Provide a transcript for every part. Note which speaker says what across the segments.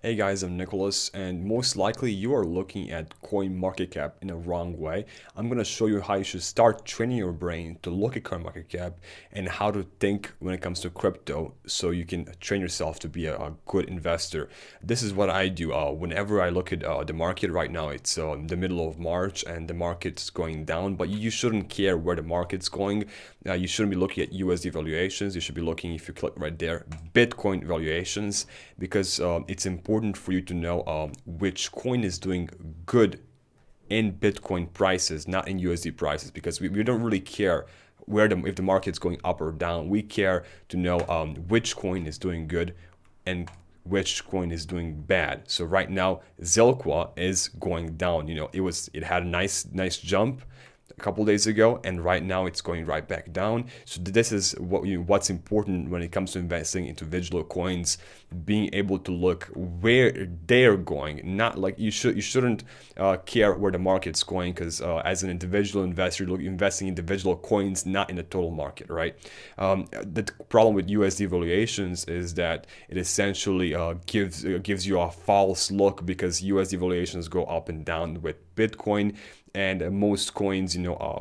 Speaker 1: Hey guys, I'm Nicholas, and most likely you are looking at CoinMarketCap in a wrong way. I'm going to show you how you should start training your brain to look at CoinMarketCap and how to think when it comes to crypto so you can train yourself to be a good investor. This is what I do. Whenever I look at the market right now, it's the middle of March and the market's going down, but you shouldn't care where the market's going. You shouldn't be looking at USD valuations. You should be looking, if you click right there, Bitcoin valuations, because it's important for you to know which coin is doing good in Bitcoin prices, not in USD prices, because we don't really care if the market's going up or down. We care to know which coin is doing good and which coin is doing bad. So right now, Zilqua is going down. It had a nice jump a couple days ago, and right now it's going right back down. So this is what's important when it comes to investing into digital coins, being able to look where they're going. Not like you shouldn't care where the market's going, because as an individual investor, you're investing in individual coins, not in the total market, right? The problem with USD valuations is that it essentially gives you a false look, because USD valuations go up and down with Bitcoin. And most coins,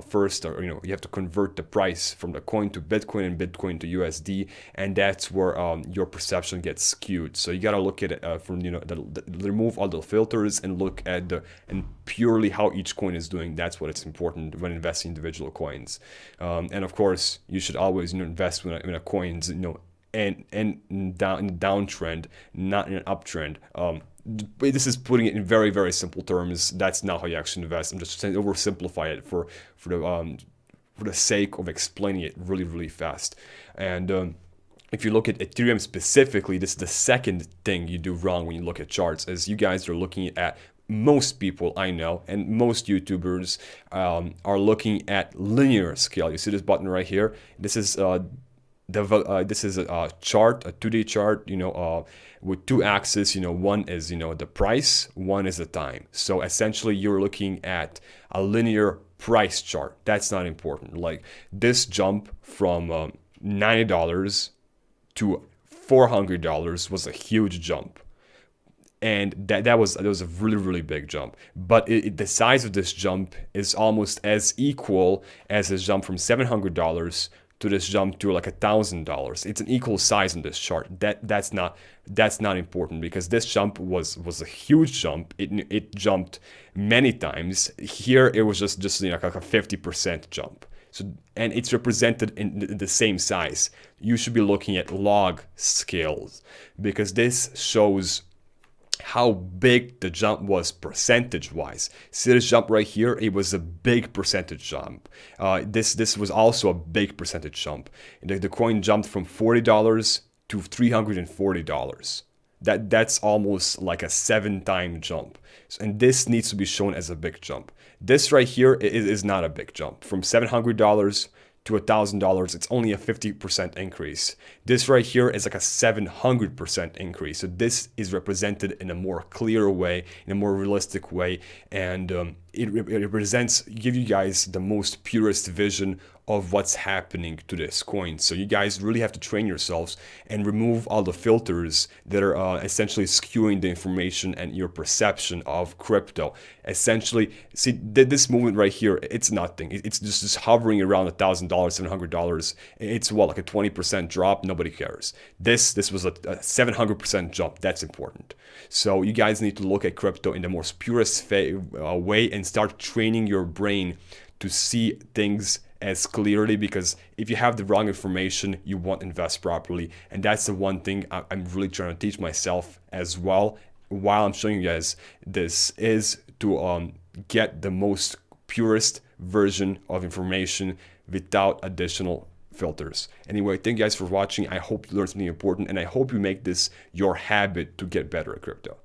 Speaker 1: first, you have to convert the price from the coin to Bitcoin and Bitcoin to USD, and that's where your perception gets skewed. So you gotta look at it from remove all the filters and look at and purely how each coin is doing. That's what it's important when investing in individual coins. And of course, you should always invest in a coins and in downtrend, not in an uptrend. This is putting it in very, very simple terms. That's not how you actually invest. I'm just trying to oversimplify it for the sake of explaining it really, really fast. And if you look at Ethereum specifically, this is the second thing you do wrong when you look at charts, as you guys are looking at, most people I know and most YouTubers are looking at linear scale. You see this button right here? This is this is a chart, a 2-day chart, with two axes. One is, the price, one is the time. So essentially you're looking at a linear price chart. That's not important. Like this jump from $90 to $400 was a huge jump. And that was a really, really big jump. But the size of this jump is almost as equal as this jump from $700 to this jump to like $1,000. It's an equal size on this chart. That's not important, because this jump was a huge jump. It jumped many times. Here it was just like a 50% jump. So, and it's represented in the same size. You should be looking at log scales, because this shows how big the jump was percentage-wise. See this jump right here? It was a big percentage jump. This was also a big percentage jump. The coin jumped from $40 to $340. That's almost like a 7-time jump. And this needs to be shown as a big jump. This right here is not a big jump. From $700 to $1,000, it's only a 50% increase. This right here is like a 700% increase. So this is represented in a more clear way, in a more realistic way, and it represents, give you guys the most purest vision of what's happening to this coin. So you guys really have to train yourselves and remove all the filters that are essentially skewing the information and your perception of crypto. Essentially, see this movement right here, it's nothing. It's just hovering around $1,000, $700. It's like a 20% drop. Nobody cares. This was a 700% jump. That's important. So you guys need to look at crypto in the most purest way and start training your brain to see things as clearly, because if you have the wrong information, you won't invest properly. And that's the one thing I'm really trying to teach myself as well while I'm showing you guys this, is to get the most purest version of information without additional filters. Anyway, thank you guys for watching. I hope you learned something important, and I hope you make this your habit to get better at crypto.